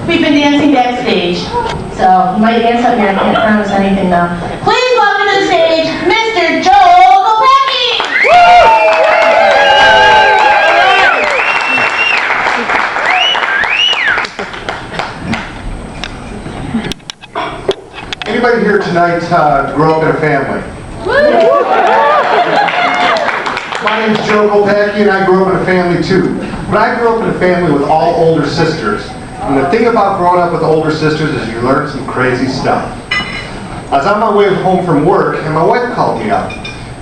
we've been dancing backstage. So you might dance up here, I can't promise anything though. Please welcome to the stage, Mr. Kolpacke! Anybody here tonight grew up in a family? My name's Joe Kolpacke and I grew up in a family too. But I grew up in a family with all older sisters. And the thing about growing up with older sisters is you learn some crazy stuff. I was on my way home from work and my wife called me up.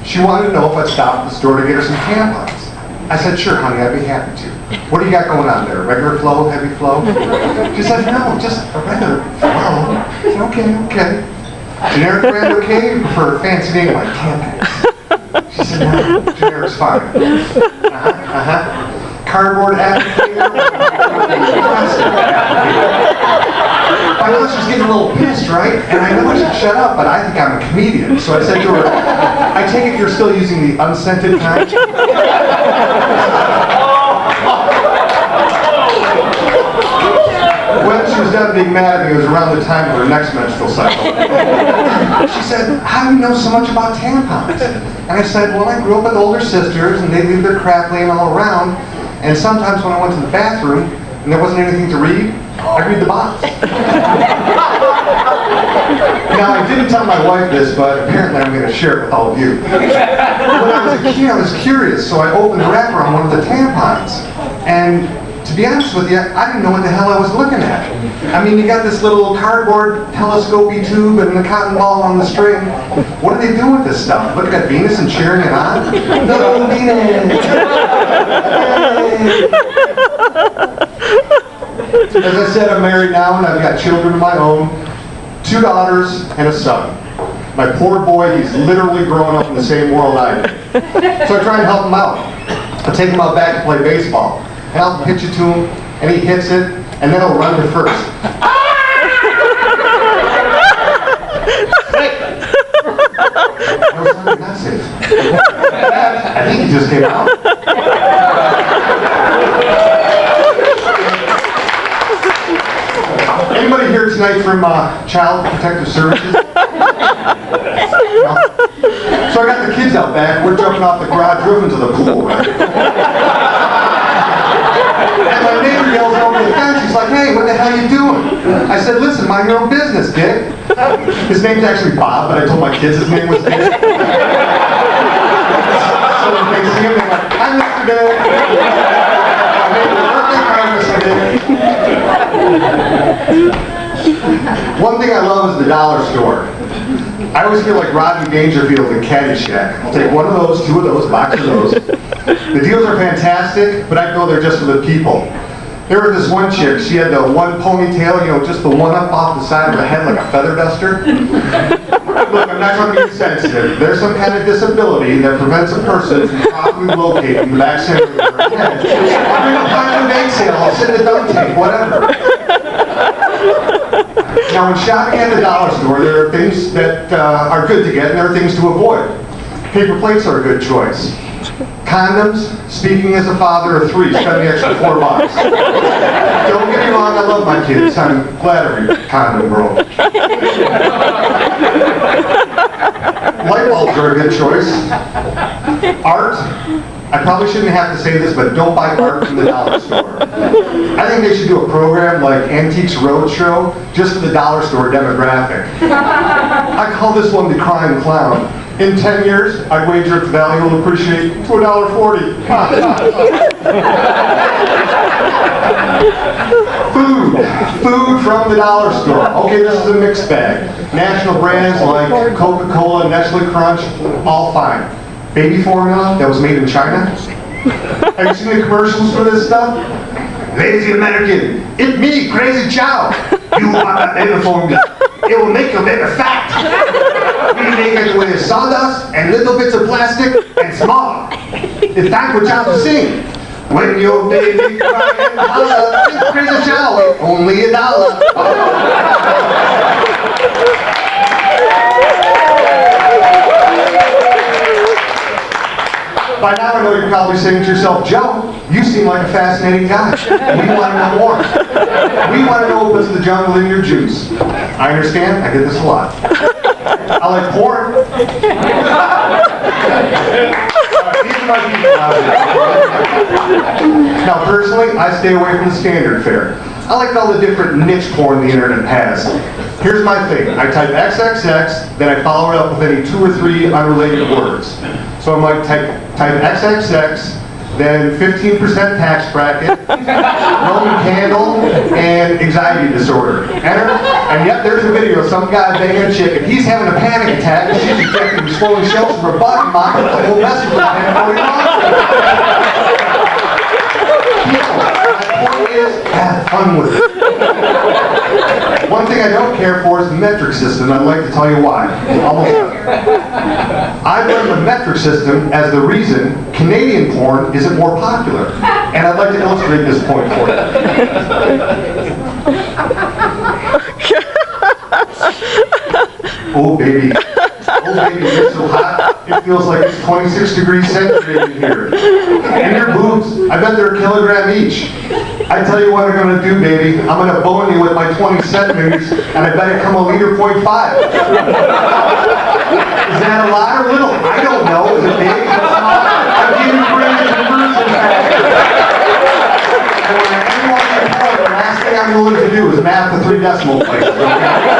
She wanted to know if I'd stop at the store to get her some tampons. I said, sure honey, I'd be happy to. What do you got going on there? Regular flow, heavy flow? She said, no, just a regular flow. I said, okay. Generic brand okay? You prefer a fancy name like Tampax? She said, no, generic's fine. Cardboard applicator? I know she's getting a little pissed, right? And I know I should shut up, but I think I'm a comedian. So I said to her, I take it you're still using the unscented kind? When she was done being mad at me, it was around the time of her next menstrual cycle. She said, how do you know so much about tampons? And I said, well, I grew up with older sisters, and they leave their crap laying all around. And sometimes when I went to the bathroom, and there wasn't anything to read, I'd read the box. Now, I didn't tell my wife this, but apparently I'm going to share it with all of you. When I was a kid, I was curious, so I opened the wrapper on one of the tampons. And to be honest with you, I didn't know what the hell I was looking at. I mean, you got this little cardboard telescopy tube and a cotton ball on the string. What do they do with this stuff? Look at Venus and cheering it on? No, Venus! As I said, I'm married now and I've got children of my own. 2 daughters and a son. My poor boy, he's literally growing up in the same world I did. So I try and help him out. I take him out back to play baseball. And I'll pitch it to him, and he hits it, and then he'll run to first. Not safe. I think he just came out. Anybody here tonight from Child Protective Services? No? So I got the kids out back. We're jumping off the garage roof into the pool, right? And my neighbor yells over the fence, he's like, hey, what the hell are you doing? I said, listen, mind your own business, Dick. His name's actually Bob, but I told my kids his name was Dick. So when they see him, they're like, hi, Mr. Dick. I made the birthday card, Mr. Dick. One thing I love is the dollar store. I always feel like Rodney Dangerfield in Caddyshack. I'll take one of those, 2 of those, a box of those. The deals are fantastic, but I'd go there just for the people. There was this one chick, she had the one ponytail, you know, just the one up off the side of her head like a feather duster. Look, I'm not trying to be insensitive. There's some kind of disability that prevents a person from properly locating the back center of their head. I'll bring a pint of bake sale, I'll sit in the duct tape, whatever. Now, when shopping at the dollar store, there are things that are good to get and there are things to avoid. Paper plates are a good choice. Condoms, speaking as a father of 3, spend the extra $4. Don't get me wrong, I love my kids. I'm glad every condom broke. Light bulbs are a good choice. Art, I probably shouldn't have to say this, but don't buy art from the dollar store. I think they should do a program like Antiques Roadshow just for the dollar store demographic. I call this one the Crime Clown. In 10 years, I'd wager its value will appreciate to $1.40. Food from the dollar store. Okay, this is a mixed bag. National brands like Coca-Cola, Nestle Crunch, all fine. Baby formula that was made in China. Have you seen the commercials for this stuff? Lazy American, it's me, Crazy Chow. You want that baby formula? It will make your baby fat. We make it with sawdust and little bits of plastic and small. It's time for Chow to sing. When your baby crying, holla, it's Crazy Chow, only $1. By now I know you're probably saying to yourself, Joe, you seem like a fascinating guy. We want to know more. We want to know what's the jungle in your juice. I understand. I get this a lot. I like porn. These are my people out here. Now, personally, I stay away from the standard fare. I like all the different niche porn the internet has. Here's my thing. I type XXX, then I follow it up with any 2 or 3 unrelated words. So I'm like, type XXX, then 15% tax bracket, Roman candle, and anxiety disorder. Enter, and yep, there's a video of some guy banging a chick, and he's having a panic attack, and she's ejecting swollen shells from her butt and mocking the whole message with my point is, have fun with it. One thing I don't care for is the metric system. I'd like to tell you why. I've learned the metric system as the reason Canadian porn isn't more popular. And I'd like to illustrate this point for you. Oh, baby. Oh, baby, you're so hot. It feels like it's 26 degrees centigrade in here. And your boobs, I bet they're a kilogram each. I tell you what I'm going to do, baby. I'm going to bone you with my 20 centimeters, and I bet it come a liter .5. Is that a lot or little? I don't know. Is it big? I'm giving you brain conversion factor. And when I end on that point, the last thing I'm willing to do is math to 3 decimal places, okay?